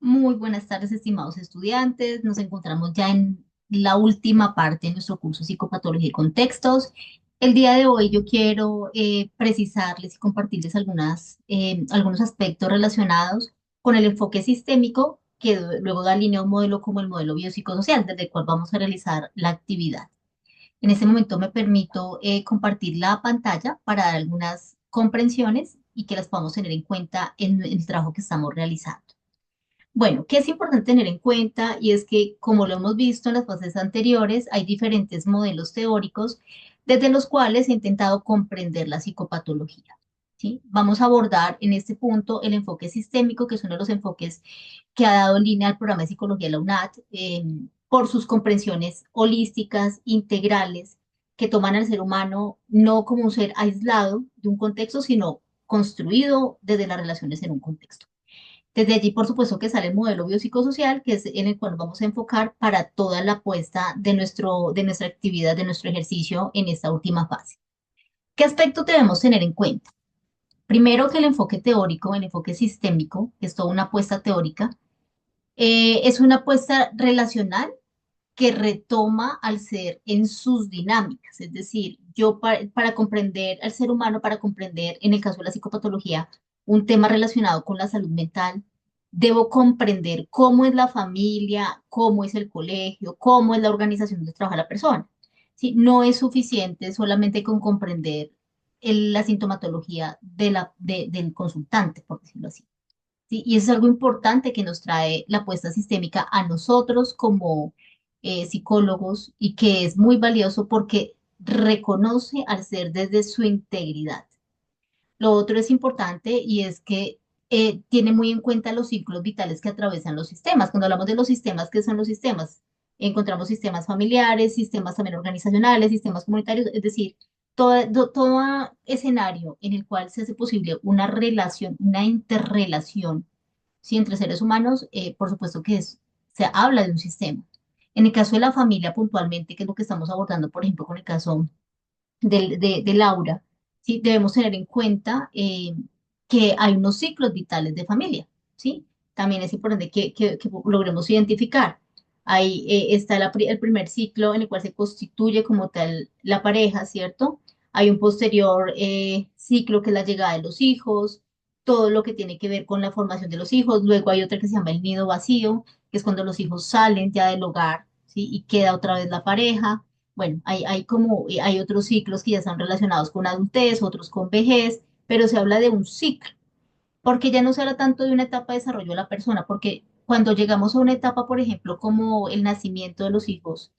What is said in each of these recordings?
Muy buenas tardes, estimados estudiantes. Nos encontramos ya en la última parte de nuestro curso Psicopatología y Contextos. El día de hoy yo quiero precisarles y compartirles algunos aspectos relacionados con el enfoque sistémico que luego da línea a un modelo como el modelo biopsicosocial, desde el cual vamos a realizar la actividad. En este momento me permito compartir la pantalla para dar algunas comprensiones y que las podamos tener en cuenta en el trabajo que estamos realizando. Bueno, ¿qué es importante tener en cuenta? Y es que, como lo hemos visto en las fases anteriores, hay diferentes modelos teóricos desde los cuales he intentado comprender la psicopatología. ¿Sí? Vamos a abordar en este punto el enfoque sistémico, que es uno de los enfoques que ha dado línea al programa de psicología de la UNAT, por sus comprensiones holísticas, integrales, que toman al ser humano no como un ser aislado de un contexto, sino construido desde las relaciones en un contexto. Desde allí, por supuesto, que sale el modelo biopsicosocial, que es en el cual nos vamos a enfocar para toda la apuesta de nuestra actividad, de nuestro ejercicio en esta última fase. ¿Qué aspectos debemos tener en cuenta? Primero, que el enfoque teórico, el enfoque sistémico, que es toda una apuesta teórica, es una apuesta relacional que retoma al ser en sus dinámicas. Es decir, yo para comprender al ser humano, para comprender, en el caso de la psicopatología, un tema relacionado con la salud mental, debo comprender cómo es la familia, cómo es el colegio, cómo es la organización donde trabaja la persona. ¿Sí? No es suficiente solamente con comprender la sintomatología del consultante, por decirlo así. ¿Sí? Y eso es algo importante que nos trae la apuesta sistémica a nosotros como psicólogos y que es muy valioso porque reconoce al ser desde su integridad. Lo otro es importante y es que tiene muy en cuenta los ciclos vitales que atraviesan los sistemas. Cuando hablamos de los sistemas, ¿qué son los sistemas? Encontramos sistemas familiares, sistemas también organizacionales, sistemas comunitarios, es decir, todo escenario en el cual se hace posible una relación, una interrelación, ¿sí? Entre seres humanos, por supuesto que se habla de un sistema. En el caso de la familia puntualmente, que es lo que estamos abordando, por ejemplo, con el caso de Laura, ¿sí? Debemos tener en cuenta que hay unos ciclos vitales de familia, ¿sí? También es importante que logremos identificar. Ahí está el primer ciclo en el cual se constituye como tal la pareja, ¿cierto? Hay un posterior ciclo que es la llegada de los hijos, todo lo que tiene que ver con la formación de los hijos. Luego hay otra que se llama el nido vacío, que es cuando los hijos salen ya del hogar, ¿sí? Y queda otra vez la pareja. Bueno, hay otros ciclos que ya están relacionados con adultez, otros con vejez, pero se habla de un ciclo, porque ya no se habla tanto de una etapa de desarrollo de la persona, porque cuando llegamos a una etapa, por ejemplo, como el nacimiento de los hijos,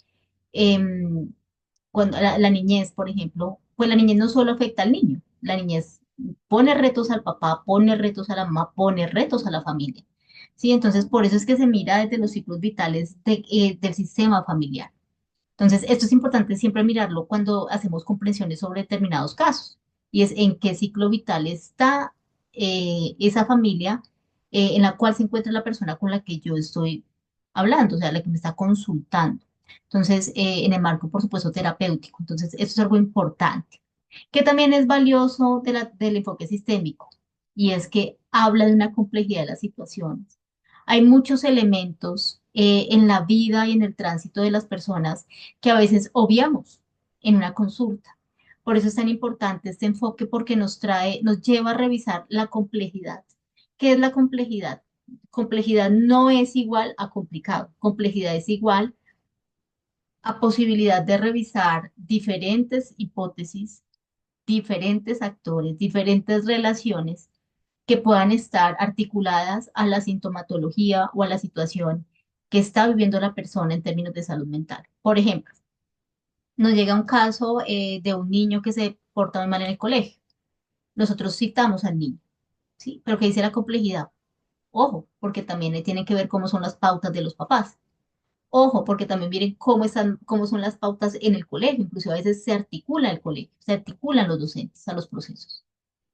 em, cuando la niñez, por ejemplo, pues la niñez no solo afecta al niño, la niñez pone retos al papá, pone retos a la mamá, pone retos a la familia. Sí, entonces por eso es que se mira desde los ciclos vitales del sistema familiar. Entonces, esto es importante siempre mirarlo cuando hacemos comprensiones sobre determinados casos, y es en qué ciclo vital está esa familia en la cual se encuentra la persona con la que yo estoy hablando, o sea, la que me está consultando. Entonces, en el marco, por supuesto, terapéutico. Entonces, esto es algo importante, que también es valioso del enfoque sistémico, y es que habla de una complejidad de las situaciones. Hay muchos elementos en la vida y en el tránsito de las personas que a veces obviamos en una consulta. Por eso es tan importante este enfoque porque nos lleva a revisar la complejidad. ¿Qué es la complejidad? Complejidad no es igual a complicado. Complejidad es igual a posibilidad de revisar diferentes hipótesis, diferentes actores, diferentes relaciones que puedan estar articuladas a la sintomatología o a la situación que está viviendo la persona en términos de salud mental. Por ejemplo, nos llega un caso de un niño que se porta muy mal en el colegio. Nosotros citamos al niño, ¿sí? Pero ¿qué dice la complejidad? Ojo, porque también tiene que ver cómo son las pautas de los papás. Ojo, porque también miren cómo son las pautas en el colegio. Incluso a veces se articula el colegio, se articulan los docentes a los procesos,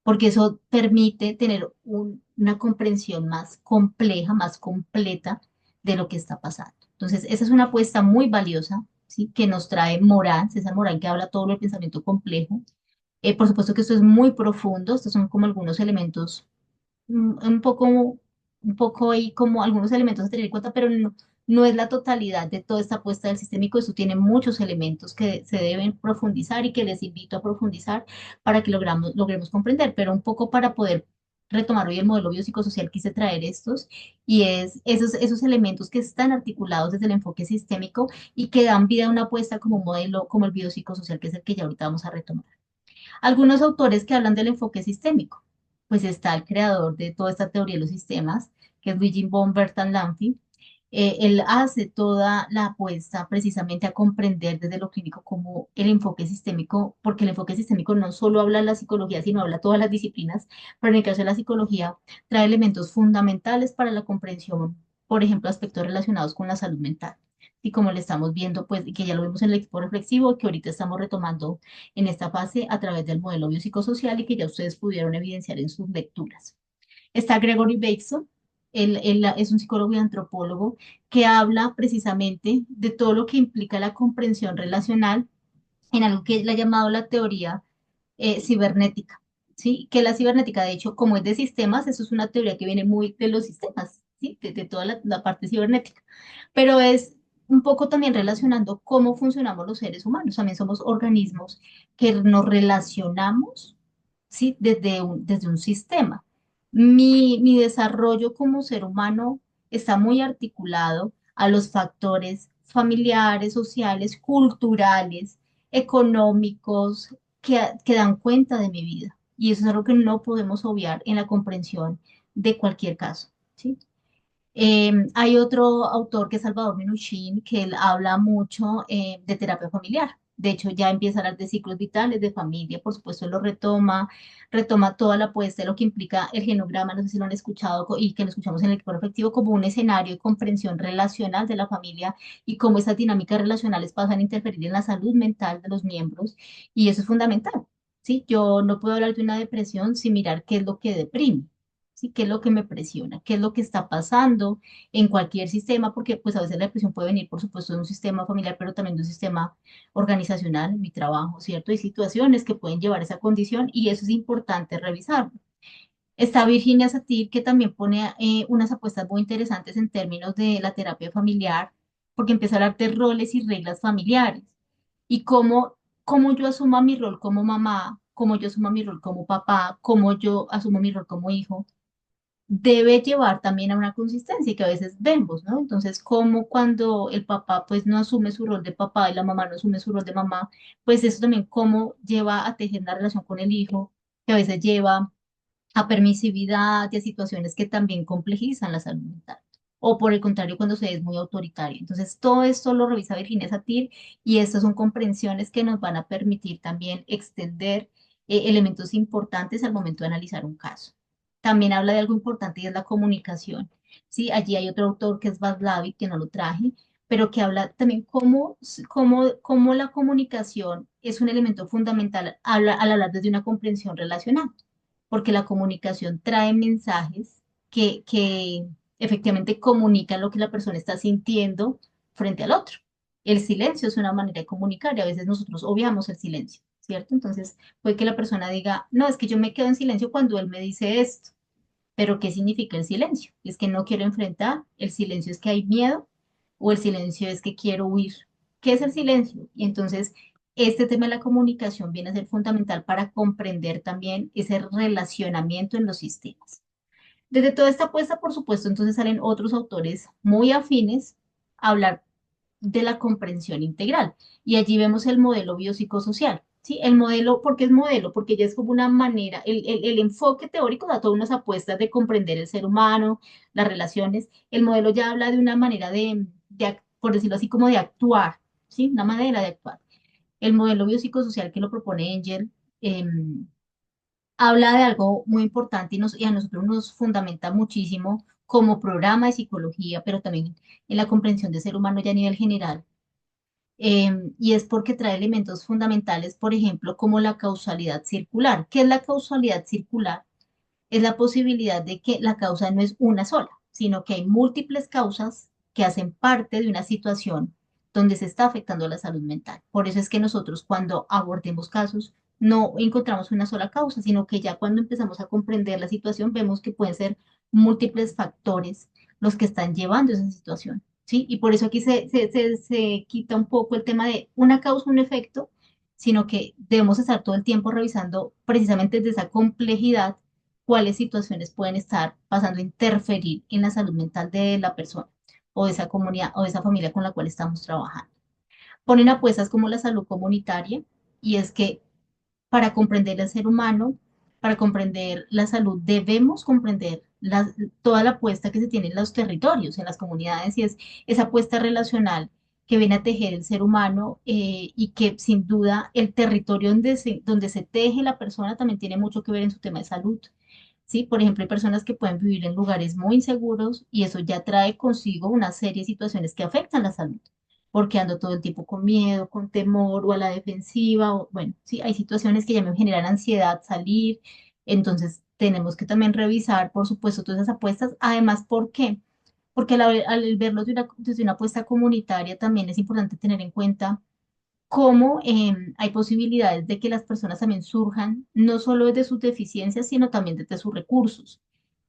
porque eso permite tener una comprensión más compleja, más completa de lo que está pasando. Entonces, esa es una apuesta muy valiosa, ¿sí? Que nos trae Morán, César Morán, que habla todo del pensamiento complejo. Por supuesto que esto es muy profundo, estos son como algunos elementos un poco un poco ahí como algunos elementos a tener en cuenta, pero no es la totalidad de toda esta apuesta del sistémico. Esto tiene muchos elementos que se deben profundizar y que les invito a profundizar para que logremos comprender, pero un poco para poder retomar hoy el modelo biopsicosocial quise traer estos y es esos elementos que están articulados desde el enfoque sistémico y que dan vida a una apuesta como un modelo como el biopsicosocial, que es el que ya ahorita vamos a retomar. Algunos autores que hablan del enfoque sistémico, pues está el creador de toda esta teoría de los sistemas, que es Luigi von Bertalanffy. Él hace toda la apuesta precisamente a comprender desde lo clínico como el enfoque sistémico, porque el enfoque sistémico no solo habla de la psicología, sino habla de todas las disciplinas, pero en el caso de la psicología trae elementos fundamentales para la comprensión, por ejemplo, aspectos relacionados con la salud mental. Y como le estamos viendo, pues, y que ya lo vimos en el equipo reflexivo, que ahorita estamos retomando en esta fase a través del modelo biopsicosocial y que ya ustedes pudieron evidenciar en sus lecturas. Está Gregory Bateson, él es un psicólogo y antropólogo que habla precisamente de todo lo que implica la comprensión relacional en algo que él ha llamado la teoría cibernética. ¿Sí? Que la cibernética, de hecho, como es de sistemas, eso es una teoría que viene muy de los sistemas, ¿sí? De toda la parte cibernética. Pero es un poco también relacionando cómo funcionamos los seres humanos. También somos organismos que nos relacionamos, ¿sí? Desde un sistema. Mi desarrollo como ser humano está muy articulado a los factores familiares, sociales, culturales, económicos, que dan cuenta de mi vida. Y eso es algo que no podemos obviar en la comprensión de cualquier caso, ¿sí? Hay otro autor que es Salvador Minuchin, que él habla mucho de terapia familiar. De hecho, ya empieza a hablar de ciclos vitales, de familia, por supuesto, él lo retoma toda la apuesta de lo que implica el genograma, no sé si lo han escuchado y que lo escuchamos en el equipo reflectivo como un escenario de comprensión relacional de la familia y cómo esas dinámicas relacionales pasan a interferir en la salud mental de los miembros y eso es fundamental. ¿Sí? Yo no puedo hablar de una depresión sin mirar qué es lo que deprime. ¿Sí? ¿Qué es lo que me presiona? ¿Qué es lo que está pasando en cualquier sistema? Porque pues a veces la depresión puede venir, por supuesto, de un sistema familiar, pero también de un sistema organizacional, en mi trabajo, ¿cierto? Hay situaciones que pueden llevar a esa condición y eso es importante revisarlo. Está Virginia Satir, que también pone unas apuestas muy interesantes en términos de la terapia familiar, porque empieza a hablar de roles y reglas familiares y cómo yo asuma mi rol como mamá, cómo yo asuma mi rol como papá, cómo yo asumo mi rol como hijo debe llevar también a una consistencia que a veces vemos, ¿no? Entonces, como cuando el papá pues no asume su rol de papá y la mamá no asume su rol de mamá, pues eso también cómo lleva a tejer la relación con el hijo, que a veces lleva a permisividad y a situaciones que también complejizan la salud mental. O por el contrario, cuando se es muy autoritario. Entonces, todo esto lo revisa Virginia Satir y estas son comprensiones que nos van a permitir también extender elementos importantes al momento de analizar un caso. También habla de algo importante y es la comunicación. Sí, allí hay otro autor que es Václavic, que no lo traje, pero que habla también cómo la comunicación es un elemento fundamental al hablar desde una comprensión relacional porque la comunicación trae mensajes que efectivamente comunican lo que la persona está sintiendo frente al otro. El silencio es una manera de comunicar y a veces nosotros obviamos el silencio, ¿cierto? Entonces puede que la persona diga, no, es que yo me quedo en silencio cuando él me dice esto, pero ¿qué significa el silencio? Es que no quiero enfrentar, el silencio es que hay miedo o el silencio es que quiero huir. ¿Qué es el silencio? Y entonces este tema de la comunicación viene a ser fundamental para comprender también ese relacionamiento en los sistemas. Desde toda esta apuesta, por supuesto, entonces salen otros autores muy afines a hablar de la comprensión integral. Y allí vemos el modelo biopsicosocial. ¿Sí? El modelo, ¿por qué es modelo? Porque ya es como una manera, el enfoque teórico da todas unas apuestas de comprender el ser humano, las relaciones. El modelo ya habla de una manera por decirlo así, como de actuar, ¿sí? Una manera de actuar. El modelo biopsicosocial que lo propone Engel habla de algo muy importante y a nosotros nos fundamenta muchísimo como programa de psicología, pero también en la comprensión del ser humano ya a nivel general. Y es porque trae elementos fundamentales, por ejemplo, como la causalidad circular. ¿Qué es la causalidad circular? Es la posibilidad de que la causa no es una sola, sino que hay múltiples causas que hacen parte de una situación donde se está afectando la salud mental. Por eso es que nosotros cuando abordemos casos no encontramos una sola causa, sino que ya cuando empezamos a comprender la situación vemos que pueden ser múltiples factores los que están llevando esa situación, ¿sí? Y por eso aquí se quita un poco el tema de una causa, un efecto, sino que debemos estar todo el tiempo revisando precisamente desde esa complejidad cuáles situaciones pueden estar pasando a interferir en la salud mental de la persona o de esa comunidad o de esa familia con la cual estamos trabajando. Ponen apuestas como la salud comunitaria y es que para comprender el ser humano, para comprender la salud, debemos comprender toda la apuesta que se tiene en los territorios, en las comunidades, y es esa apuesta relacional que viene a tejer el ser humano y que sin duda el territorio donde se teje la persona también tiene mucho que ver en su tema de salud. ¿Sí? Por ejemplo, hay personas que pueden vivir en lugares muy inseguros y eso ya trae consigo una serie de situaciones que afectan la salud, porque ando todo el tiempo con miedo, con temor o a la defensiva, o bueno, sí, hay situaciones que ya me generan ansiedad salir, entonces tenemos que también revisar, por supuesto, todas esas apuestas. Además, ¿por qué? Porque al verlo desde una apuesta comunitaria también es importante tener en cuenta cómo hay posibilidades de que las personas también surjan, no solo desde sus deficiencias, sino también desde sus recursos.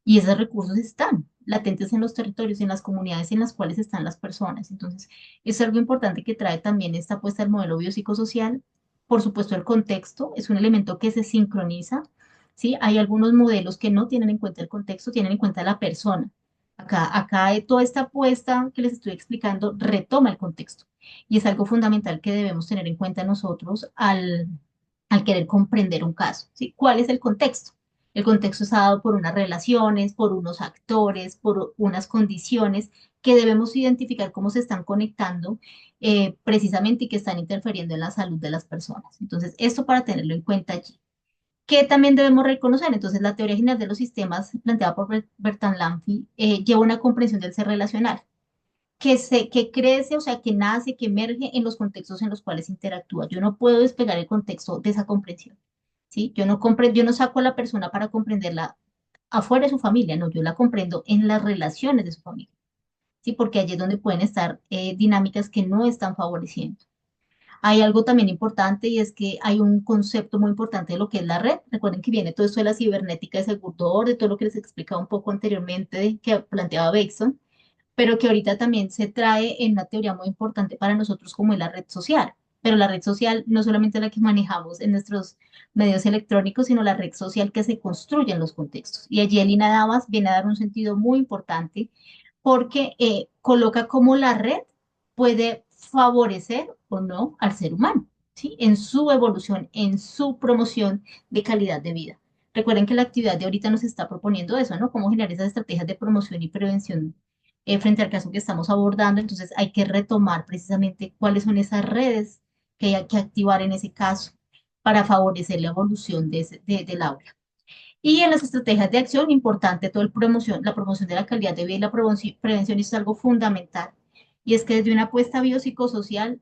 Y esos recursos están latentes en los territorios, en las comunidades en las cuales están las personas. Entonces, es algo importante que trae también esta apuesta del modelo biopsicosocial. Por supuesto, el contexto es un elemento que se sincroniza, ¿sí? Hay algunos modelos que no tienen en cuenta el contexto, tienen en cuenta la persona. Acá toda esta apuesta que les estoy explicando retoma el contexto y es algo fundamental que debemos tener en cuenta nosotros al querer comprender un caso, ¿sí? ¿Cuál es el contexto? El contexto está dado por unas relaciones, por unos actores, por unas condiciones que debemos identificar cómo se están conectando precisamente y que están interfiriendo en la salud de las personas. Entonces, esto para tenerlo en cuenta allí. ¿Qué también debemos reconocer? Entonces, la teoría general de los sistemas planteada por Bertrand Lanfy lleva una comprensión del ser relacional que crece, o sea, que nace, que emerge en los contextos en los cuales interactúa. Yo no puedo despegar el contexto de esa comprensión, ¿sí? Yo no saco a la persona para comprenderla afuera de su familia, no, yo la comprendo en las relaciones de su familia, ¿sí? Porque allí es donde pueden estar dinámicas que no están favoreciendo. Hay algo también importante y es que hay un concepto muy importante de lo que es la red. Recuerden que viene todo esto de la cibernética de seguridad, de todo lo que les explicaba un poco anteriormente, que planteaba Beckson, pero que ahorita también se trae en una teoría muy importante para nosotros como es la red social. Pero la red social no solamente la que manejamos en nuestros medios electrónicos, sino la red social que se construye en los contextos. Y allí Elina Davas viene a dar un sentido muy importante porque coloca cómo la red puede favorecer o no al ser humano, ¿sí? En su evolución, en su promoción de calidad de vida. Recuerden que la actividad de ahorita nos está proponiendo eso, ¿no? Cómo generar esas estrategias de promoción y prevención frente al caso que estamos abordando. Entonces hay que retomar precisamente cuáles son esas redes que hay que activar en ese caso para favorecer la evolución del aula. Y en las estrategias de acción, importante todo la promoción de la calidad de vida y la prevención es algo fundamental. Y es que desde una apuesta biopsicosocial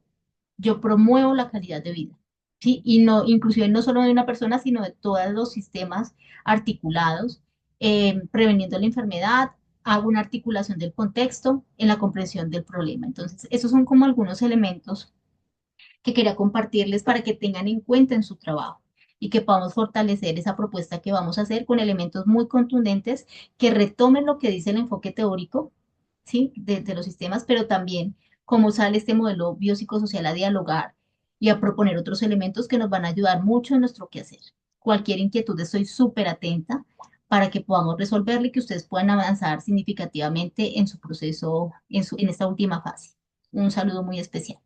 yo promuevo la calidad de vida, ¿sí? Y no, inclusive no solo de una persona, sino de todos los sistemas articulados, preveniendo la enfermedad, hago una articulación del contexto en la comprensión del problema. Entonces, esos son como algunos elementos que quería compartirles para que tengan en cuenta en su trabajo y que podamos fortalecer esa propuesta que vamos a hacer con elementos muy contundentes que retomen lo que dice el enfoque teórico, ¿sí? De los sistemas, pero también cómo sale este modelo biopsicosocial a dialogar y a proponer otros elementos que nos van a ayudar mucho en nuestro quehacer. Cualquier inquietud, estoy súper atenta para que podamos resolverle y que ustedes puedan avanzar significativamente en su proceso, en esta última fase. Un saludo muy especial.